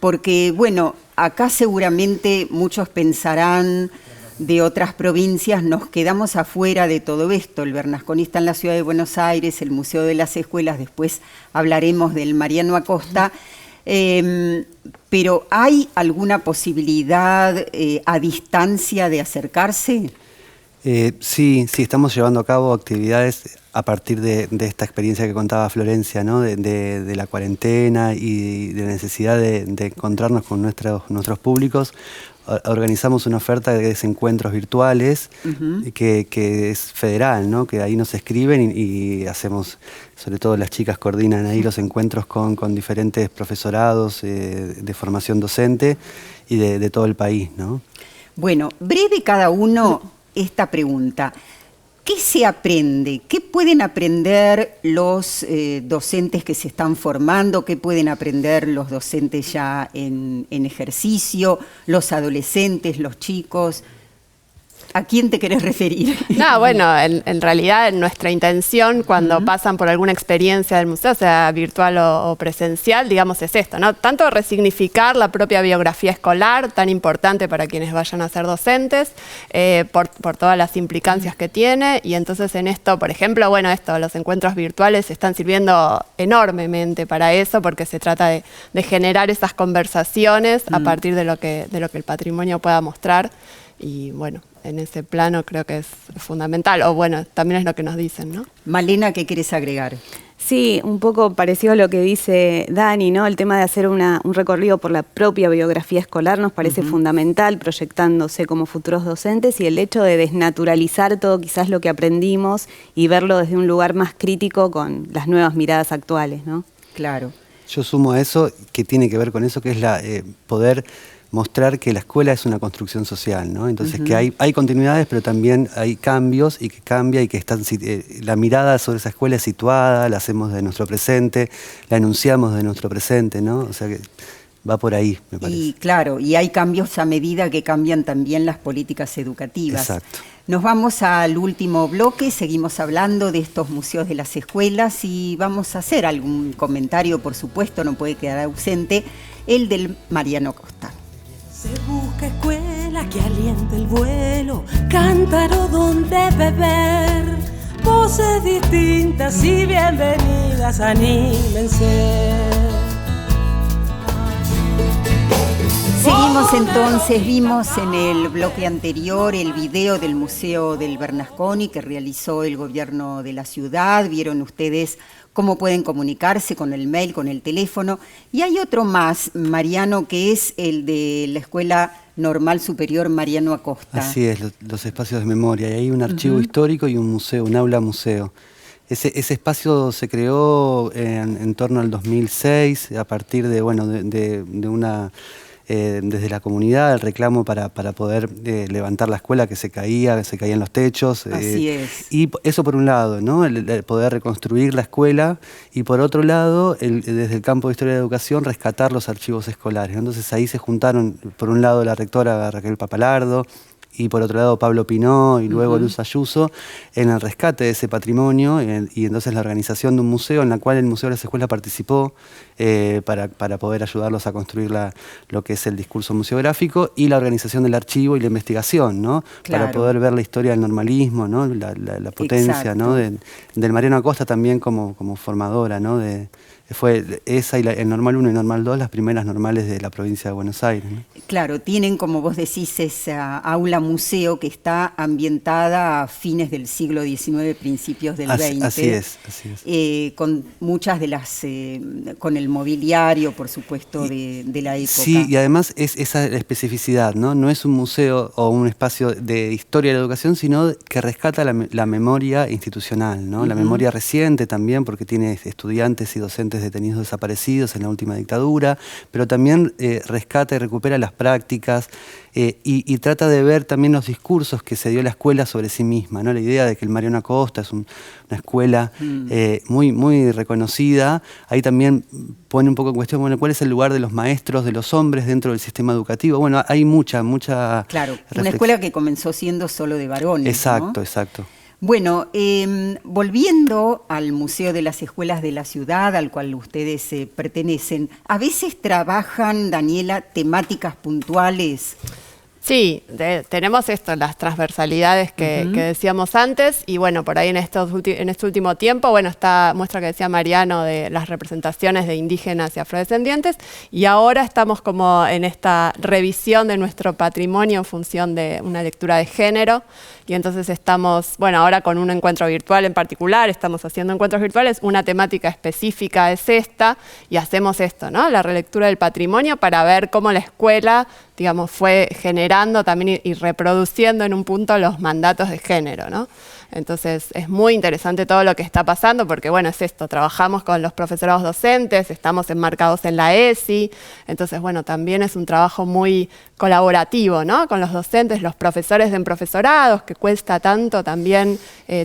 porque, bueno, acá seguramente muchos pensarán de otras provincias, nos quedamos afuera de todo esto. El Bernasconi está en la ciudad de Buenos Aires, el Museo de las Escuelas, después hablaremos del Mariano Acosta. Pero ¿hay alguna posibilidad a distancia de acercarse? Sí, estamos llevando a cabo actividades a partir de esta experiencia que contaba Florencia, ¿no? de la cuarentena y de la necesidad de encontrarnos con nuestros públicos. Organizamos una oferta de desencuentros virtuales que es federal, ¿no? Que ahí nos escriben y hacemos, sobre todo las chicas coordinan ahí los encuentros con diferentes profesorados de formación docente y de todo el país, ¿no? Bueno, breve cada uno esta pregunta. ¿Qué se aprende? ¿Qué pueden aprender los docentes que se están formando? ¿Qué pueden aprender los docentes ya en ejercicio? ¿Los adolescentes, los chicos? ¿A quién te querés referir? No, bueno, en realidad nuestra intención cuando pasan por alguna experiencia del museo, sea virtual o presencial, digamos, es esto, ¿no? Tanto resignificar la propia biografía escolar, tan importante para quienes vayan a ser docentes, por todas las implicancias que tiene, y entonces en esto, por ejemplo, bueno, los encuentros virtuales están sirviendo enormemente para eso, porque se trata de generar esas conversaciones a partir de lo que el patrimonio pueda mostrar, y bueno, en ese plano creo que es fundamental, o bueno, también es lo que nos dicen, ¿no? Malena, ¿qué querés agregar? Sí, un poco parecido a lo que dice Dani, ¿no? El tema de hacer un recorrido por la propia biografía escolar nos parece fundamental, proyectándose como futuros docentes, y el hecho de desnaturalizar todo quizás lo que aprendimos y verlo desde un lugar más crítico con las nuevas miradas actuales, ¿no? Claro. Yo sumo a eso, que tiene que ver con eso, que es poder mostrar que la escuela es una construcción social, ¿no? Entonces que hay continuidades, pero también hay cambios y que cambia y que la mirada sobre esa escuela es situada, la hacemos de nuestro presente, la enunciamos de nuestro presente, ¿no? O sea que va por ahí, me parece. Y claro, y hay cambios a medida que cambian también las políticas educativas. Exacto. Nos vamos al último bloque, seguimos hablando de estos museos de las escuelas y vamos a hacer algún comentario, por supuesto, no puede quedar ausente, el del Mariano Costa. Se busca escuela que aliente el vuelo, cántaro donde beber, voces distintas y bienvenidas, anímense. Seguimos entonces, vimos en el bloque anterior el video del Museo del Bernasconi que realizó el gobierno de la ciudad, vieron ustedes cómo pueden comunicarse con el mail, con el teléfono, y hay otro más, Mariano, que es el de la Escuela Normal Superior Mariano Acosta. Así es, los espacios de memoria, y hay un archivo histórico y un museo, un aula museo. Ese espacio se creó en torno al 2006, a partir de, bueno, de una... desde la comunidad, el reclamo para poder levantar la escuela que se caían los techos. Así es. Y eso por un lado, ¿no? El poder reconstruir la escuela, y por otro lado, desde el campo de Historia de la Educación, rescatar los archivos escolares. Entonces ahí se juntaron, por un lado, la rectora Raquel Papalardo, y por otro lado Pablo Pinó y luego Luz Ayuso, en el rescate de ese patrimonio, y entonces la organización de un museo en la cual el Museo de las Escuelas participó para poder ayudarlos a construir lo que es el discurso museográfico, y la organización del archivo y la investigación, ¿no? Claro. Para poder ver la historia del normalismo, ¿no? La potencia, ¿no? del Mariano Acosta también como formadora, ¿no? Fue esa y el Normal 1 y Normal 2 las primeras normales de la provincia de Buenos Aires, ¿no? Claro, tienen, como vos decís, esa aula museo que está ambientada a fines del siglo XIX, principios del XX. Así es. Con muchas de las, con el mobiliario, por supuesto, de la época. Sí, y además es esa especificidad, ¿no? No es un museo o un espacio de historia de la educación, sino que rescata la memoria institucional, ¿no? La memoria reciente también, porque tiene estudiantes y docentes detenidos desaparecidos en la última dictadura, pero también rescata y recupera las prácticas y trata de ver también los discursos que se dio la escuela sobre sí misma, ¿no? La idea de que el Mariano Acosta es una escuela muy, muy reconocida. Ahí también pone un poco en cuestión, bueno, ¿cuál es el lugar de los maestros, de los hombres dentro del sistema educativo? Bueno, hay mucha Claro, reflexión. Una escuela que comenzó siendo solo de varones, Exacto, ¿no? exacto. Bueno, volviendo al Museo de las Escuelas de la Ciudad, al cual ustedes pertenecen, ¿a veces trabajan, Daniela, temáticas puntuales? Sí, tenemos las transversalidades que decíamos antes, y bueno, por ahí en este último tiempo, bueno, esta muestra que decía Mariano de las representaciones de indígenas y afrodescendientes, y ahora estamos como en esta revisión de nuestro patrimonio en función de una lectura de género, y entonces estamos, bueno, ahora con un encuentro virtual en particular, estamos haciendo encuentros virtuales, una temática específica es esta, y hacemos esto, ¿no? La relectura del patrimonio para ver cómo la escuela, digamos, fue generando también y reproduciendo en un punto los mandatos de género, ¿no? Entonces es muy interesante todo lo que está pasando porque, bueno, es esto, trabajamos con los profesorados docentes, estamos enmarcados en la ESI, entonces, bueno, también es un trabajo muy colaborativo, ¿no? Con los docentes, los profesores de profesorados, que cuesta tanto también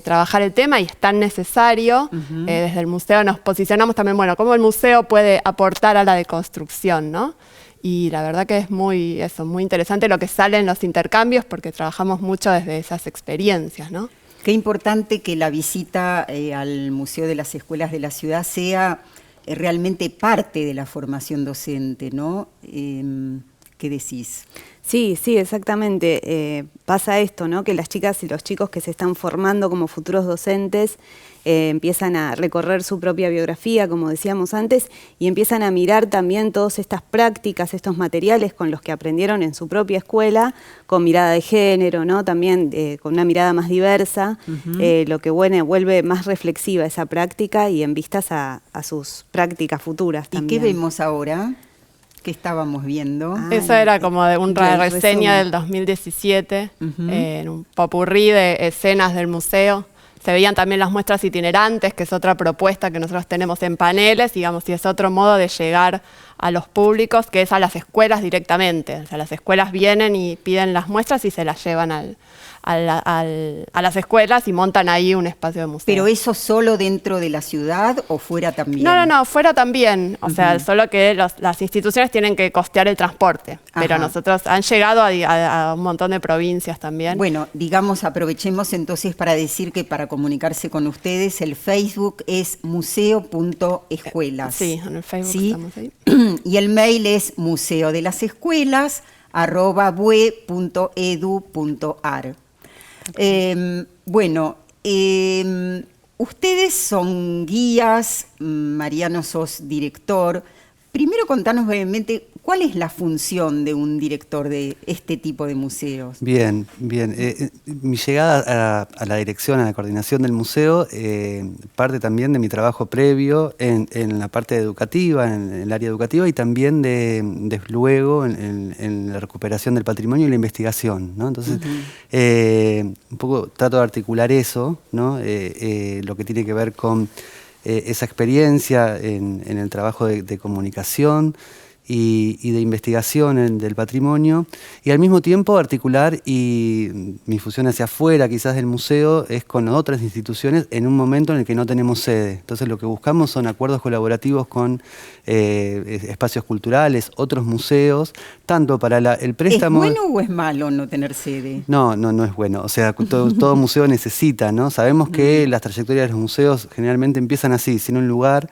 trabajar el tema y es tan necesario. Desde el museo nos posicionamos también, bueno, cómo el museo puede aportar a la deconstrucción, ¿no? Y la verdad que es muy interesante lo que sale en los intercambios porque trabajamos mucho desde esas experiencias, ¿no? Qué importante que la visita al Museo de las Escuelas de la Ciudad sea realmente parte de la formación docente, ¿no? ¿Qué decís? Sí, exactamente. Pasa esto, ¿no? Que las chicas y los chicos que se están formando como futuros docentes empiezan a recorrer su propia biografía, como decíamos antes, y empiezan a mirar también todas estas prácticas, estos materiales con los que aprendieron en su propia escuela, con mirada de género, ¿no? También con una mirada más diversa, lo que vuelve más reflexiva esa práctica y en vistas a sus prácticas futuras también. ¿Y qué vemos ahora? ¿Qué estábamos viendo? Eso era como de una reseña del 2017, en un popurrí de escenas del museo. se veían también las muestras itinerantes, que es otra propuesta que nosotros tenemos en paneles, digamos, y es otro modo de llegar a los públicos, que es a las escuelas directamente. O sea, las escuelas vienen y piden las muestras y se las llevan a las escuelas y montan ahí un espacio de museo. ¿Pero eso solo dentro de la ciudad o fuera también? No, fuera también. O sea, solo que las instituciones tienen que costear el transporte. Pero nosotros han llegado a un montón de provincias también. Bueno, digamos, aprovechemos entonces para decir que para comunicarse con ustedes, el Facebook es museo.escuelas. Sí, en el Facebook estamos ahí. Y el mail es museodelasescuelas@bue.edu.ar. Ustedes son guías, Mariano, sos director. Primero contanos brevemente, ¿cuál es la función de un director de este tipo de museos? Bien. Mi llegada a la dirección, a la coordinación del museo, parte también de mi trabajo previo en la parte educativa, en el área educativa, y también de luego en la recuperación del patrimonio y la investigación, ¿no? Entonces, un poco trato de articular eso, ¿no? Lo que tiene que ver con esa experiencia en el trabajo de comunicación y de investigación del patrimonio, y al mismo tiempo articular, y mi fusión hacia afuera quizás del museo es con otras instituciones en un momento en el que no tenemos sede. Entonces lo que buscamos son acuerdos colaborativos con espacios culturales, otros museos, tanto para el préstamo... ¿Es bueno o es malo no tener sede? No es bueno. O sea, todo museo necesita, ¿no? Sabemos que las trayectorias de los museos generalmente empiezan así, sin un lugar,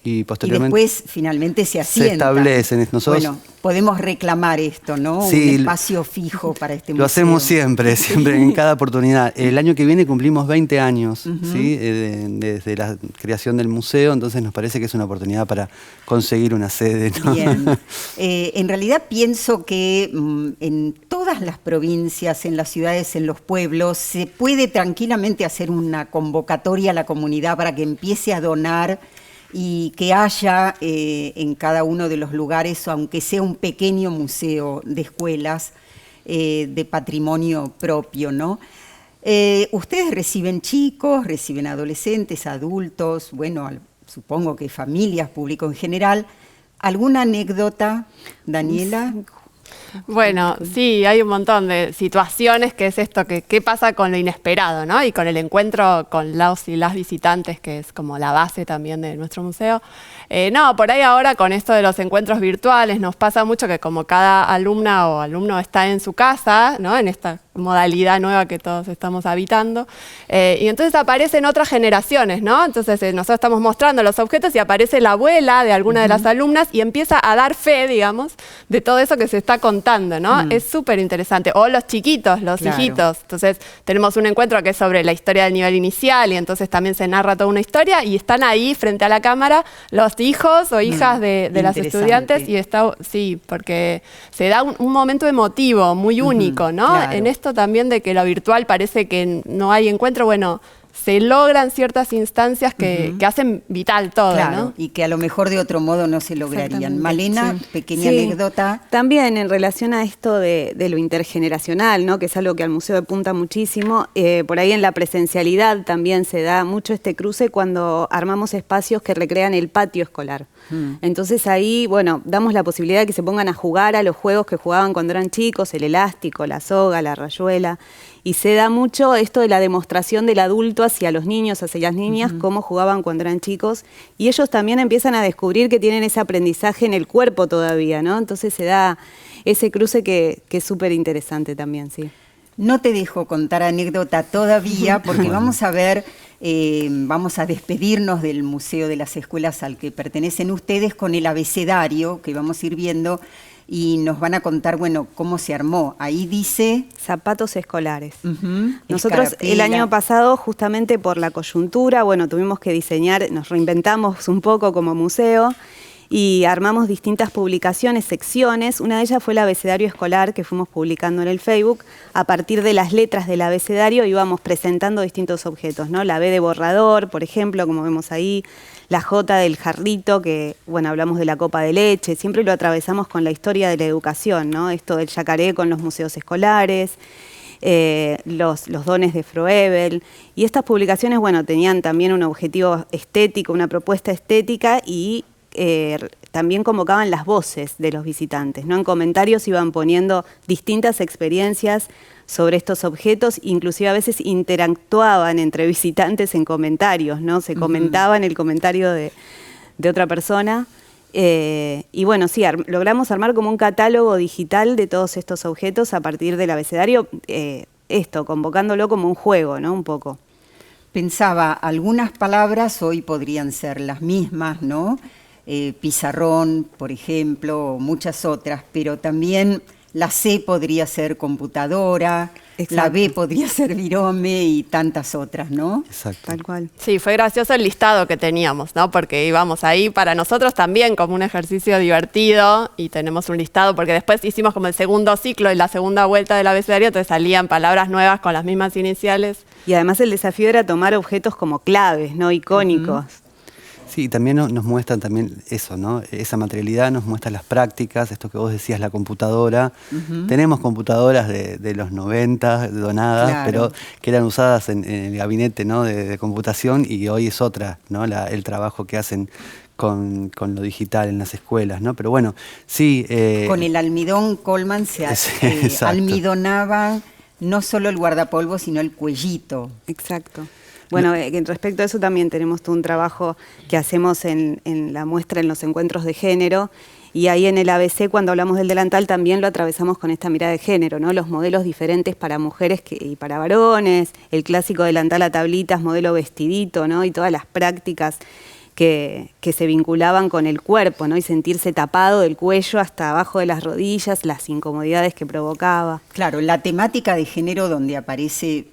y posteriormente... Y después finalmente se asienta. Se establecen. Nosotros, bueno, podemos reclamar esto, ¿no? Sí, un espacio fijo para este museo. Lo hacemos siempre, en cada oportunidad. El año que viene cumplimos 20 años, ¿sí? Desde la creación del museo, entonces nos parece que es una oportunidad para conseguir una sede, ¿no? Bien. En realidad pienso que en todas las provincias, en las ciudades, en los pueblos, se puede tranquilamente hacer una convocatoria a la comunidad para que empiece a donar y que haya en cada uno de los lugares, aunque sea un pequeño museo de escuelas de patrimonio propio, ¿no? Ustedes reciben chicos, reciben adolescentes, adultos, bueno, supongo que familias, público en general. ¿Alguna anécdota, Daniela? Bueno, sí, hay un montón de situaciones que es esto, que qué pasa con lo inesperado, ¿no? Y con el encuentro con los y las visitantes, que es como la base también de nuestro museo. Por ahí ahora con esto de los encuentros virtuales nos pasa mucho que como cada alumna o alumno está en su casa, ¿no? En esta modalidad nueva que todos estamos habitando, y entonces aparecen otras generaciones, ¿no? Entonces nosotros estamos mostrando los objetos y aparece la abuela de alguna de las alumnas y empieza a dar fe, digamos, de todo eso que se está contando, ¿no? Es súper interesante. O los chiquitos, los hijitos. Entonces tenemos un encuentro que es sobre la historia del nivel inicial y entonces también se narra toda una historia y están ahí frente a la cámara los hijos o hijas de las estudiantes y está, sí, porque se da un momento emotivo muy único, ¿no? Claro. En esto también de que lo virtual parece que no hay encuentro, bueno, se logran ciertas instancias que hacen vital todo, claro, ¿no? Y que a lo mejor de otro modo no se lograrían. Malena, pequeña anécdota. También en relación a esto de lo intergeneracional, ¿no? Que es algo que al museo apunta muchísimo, por ahí en la presencialidad también se da mucho este cruce cuando armamos espacios que recrean el patio escolar. Entonces ahí, bueno, damos la posibilidad de que se pongan a jugar a los juegos que jugaban cuando eran chicos, el elástico, la soga, la rayuela, y se da mucho esto de la demostración del adulto hacia los niños, hacia las niñas, cómo jugaban cuando eran chicos, y ellos también empiezan a descubrir que tienen ese aprendizaje en el cuerpo todavía, ¿no? Entonces se da ese cruce que es súper interesante también, sí. No te dejo contar anécdota todavía porque vamos a ver, vamos a despedirnos del Museo de las Escuelas al que pertenecen ustedes con el abecedario que vamos a ir viendo y nos van a contar, bueno, cómo se armó. Ahí dice... Zapatos escolares. Nosotros el año pasado, justamente por la coyuntura, bueno, tuvimos que diseñar, nos reinventamos un poco como museo y armamos distintas publicaciones, secciones. Una de ellas fue el abecedario escolar que fuimos publicando en el Facebook. A partir de las letras del abecedario íbamos presentando distintos objetos, ¿no? La B de borrador, por ejemplo, como vemos ahí, la J del jarrito, que, bueno, hablamos de la copa de leche, siempre lo atravesamos con la historia de la educación, ¿no? Esto del yacaré con los museos escolares. los dones de Froebel. Y estas publicaciones, bueno, tenían también un objetivo estético, una propuesta estética y también convocaban las voces de los visitantes, ¿no? En comentarios iban poniendo distintas experiencias sobre estos objetos, inclusive a veces interactuaban entre visitantes en comentarios, ¿no? Se comentaban el comentario de otra persona. Y bueno, sí, logramos armar como un catálogo digital de todos estos objetos a partir del abecedario, convocándolo como un juego, ¿no? Un poco. Pensaba, algunas palabras hoy podrían ser las mismas, ¿no? Pizarrón, por ejemplo, o muchas otras, pero también la C podría ser computadora, exacto, la B podría ser virome y tantas otras, ¿no? Exacto. Tal cual. Sí, fue gracioso el listado que teníamos, ¿no? Porque íbamos ahí para nosotros también como un ejercicio divertido y tenemos un listado porque después hicimos como el segundo ciclo y la segunda vuelta del abecedario, entonces salían palabras nuevas con las mismas iniciales. Y además el desafío era tomar objetos como claves, ¿no? Icónicos. Sí, y también nos muestran también eso, ¿no? Esa materialidad nos muestra las prácticas, esto que vos decías, la computadora. Tenemos computadoras de los 90 donadas, claro, pero que eran usadas en el gabinete, ¿no? de computación, y hoy es otra, ¿no? El trabajo que hacen con lo digital en las escuelas, ¿no? Pero bueno, sí. Con el almidón Coleman se almidonaba no solo el guardapolvo, sino el cuellito. Exacto. Bueno, respecto a eso también tenemos todo un trabajo que hacemos en la muestra en los encuentros de género, y ahí en el ABC, cuando hablamos del delantal, también lo atravesamos con esta mirada de género, ¿no? Los modelos diferentes para mujeres y para varones, el clásico delantal a tablitas, modelo vestidito, ¿no? Y todas las prácticas que se vinculaban con el cuerpo, ¿no? Y sentirse tapado del cuello hasta abajo de las rodillas, las incomodidades que provocaba. Claro, la temática de género donde aparece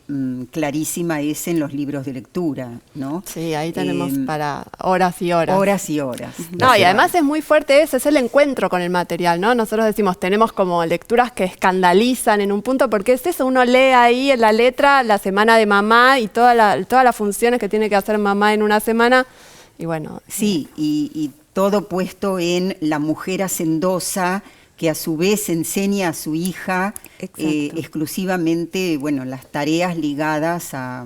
clarísima es en los libros de lectura, ¿no? Sí, ahí tenemos para horas y horas. Horas y horas. No, y además es muy fuerte eso, es el encuentro con el material, ¿no? Nosotros decimos, tenemos como lecturas que escandalizan en un punto, porque es eso, uno lee ahí en la letra la semana de mamá y todas las funciones que tiene que hacer mamá en una semana. Y bueno, sí, y todo puesto en la mujer hacendosa que a su vez enseña a su hija exclusivamente, bueno, las tareas ligadas a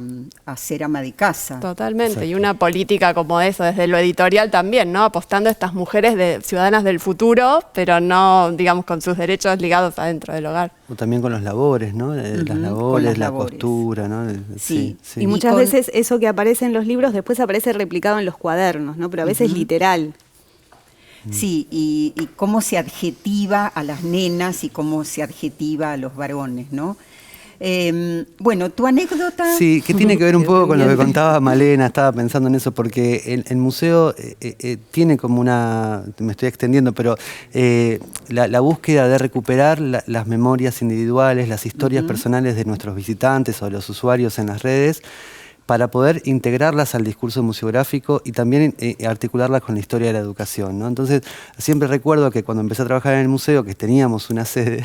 ser ama de casa. Totalmente, Exacto. Y una política como eso, desde lo editorial también, ¿no? Apostando a estas mujeres ciudadanas del futuro, pero no, digamos, con sus derechos ligados adentro del hogar. O también con las labores, ¿no? Las labores, la costura, ¿no? Sí. Y muchas veces eso que aparece en los libros después aparece replicado en los cuadernos, ¿no? Pero a veces literal. Sí, y cómo se adjetiva a las nenas y cómo se adjetiva a los varones, ¿no? Bueno, tu anécdota... Sí, que tiene que ver un poco con lo que contaba Malena, estaba pensando en eso, porque el museo tiene como me estoy extendiendo, pero la búsqueda de recuperar las memorias individuales, las historias personales de nuestros visitantes o de los usuarios en las redes, para poder integrarlas al discurso museográfico y también articularlas con la historia de la educación, ¿no? Entonces, siempre recuerdo que cuando empecé a trabajar en el museo, que teníamos una sede,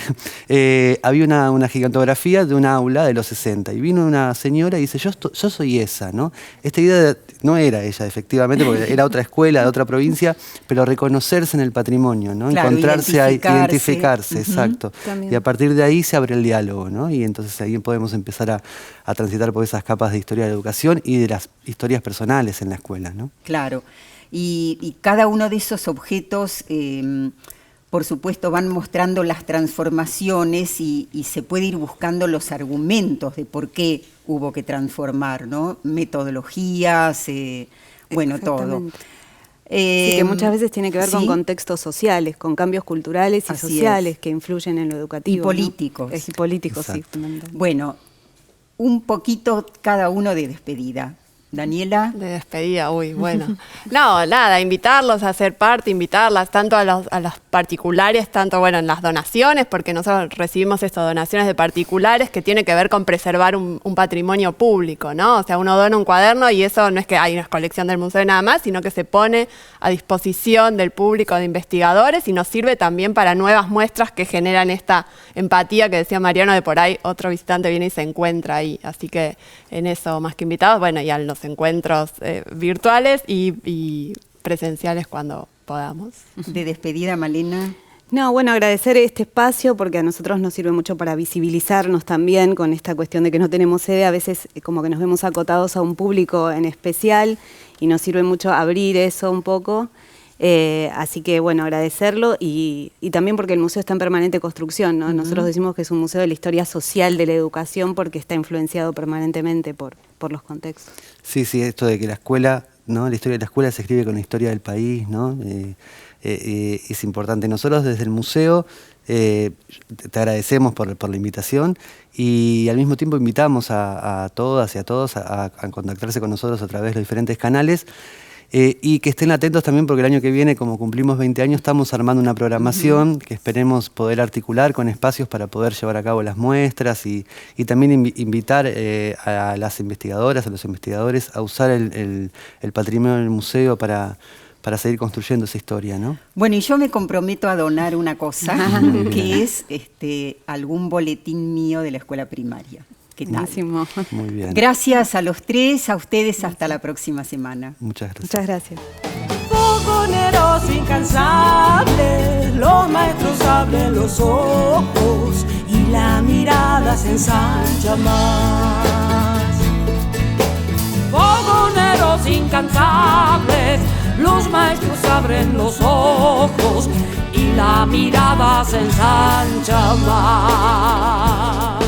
había una gigantografía de un aula de los 60, y vino una señora y dice, yo soy esa, ¿no? Esta idea no era ella, efectivamente, porque era otra escuela, de otra provincia, pero reconocerse en el patrimonio, ¿no? Claro, encontrarse ahí, identificarse, exacto. También. Y a partir de ahí se abre el diálogo, ¿no? Y entonces ahí podemos empezar a transitar por esas capas de historia de la educación y de las historias personales en la escuela, ¿no? Claro, y cada uno de esos objetos, por supuesto, van mostrando las transformaciones y se puede ir buscando los argumentos de por qué hubo que transformar, ¿no? Metodologías, bueno, todo. Sí, que muchas veces tiene que ver con contextos sociales, con cambios culturales y sociales que influyen en lo educativo. Y políticos. ¿No? Y políticos, Exacto. sí, fundamentalmente. Bueno, un poquito cada uno de despedida. Daniela. De despedida, uy, bueno. No, nada, invitarlos a ser parte, invitarlas tanto a los particulares, tanto, bueno, en las donaciones, porque nosotros recibimos estas donaciones de particulares que tiene que ver con preservar un patrimonio público, ¿no? O sea, uno dona un cuaderno y eso no es que hay una colección del museo nada más, sino que se pone a disposición del público, de investigadores, y nos sirve también para nuevas muestras que generan esta empatía que decía Mariano, de por ahí otro visitante viene y se encuentra ahí. Así que en eso, más que invitados, bueno, y a los encuentros virtuales y presenciales cuando podamos. De despedida, Malena. No, bueno, agradecer este espacio porque a nosotros nos sirve mucho para visibilizarnos también con esta cuestión de que no tenemos sede. A veces como que nos vemos acotados a un público en especial y nos sirve mucho abrir eso un poco. Así que, bueno, agradecerlo y también porque el museo está en permanente construcción, ¿no? Nosotros decimos que es un museo de la historia social de la educación porque está influenciado permanentemente por los contextos. Sí, esto de que la escuela, ¿no? La historia de la escuela se escribe con la historia del país, ¿no? Es importante. Nosotros desde el museo te agradecemos por la invitación y al mismo tiempo invitamos a todas y a todos a contactarse con nosotros a través de los diferentes canales y que estén atentos también porque el año que viene, como cumplimos 20 años, estamos armando una programación que esperemos poder articular con espacios para poder llevar a cabo las muestras y también invitar a las investigadoras, a los investigadores a usar el patrimonio del museo para seguir construyendo esa historia, ¿no? Bueno, y yo me comprometo a donar una cosa, que es algún boletín mío de la escuela primaria. ¿Qué tal? Buenísimo. Muy bien. Gracias a los tres, a ustedes, hasta la próxima semana. Muchas gracias. Muchas gracias. Fogoneros incansables, los maestros abren los ojos y la mirada se ensancha más. Fogoneros incansables, los maestros abren los ojos y la mirada se ensancha más.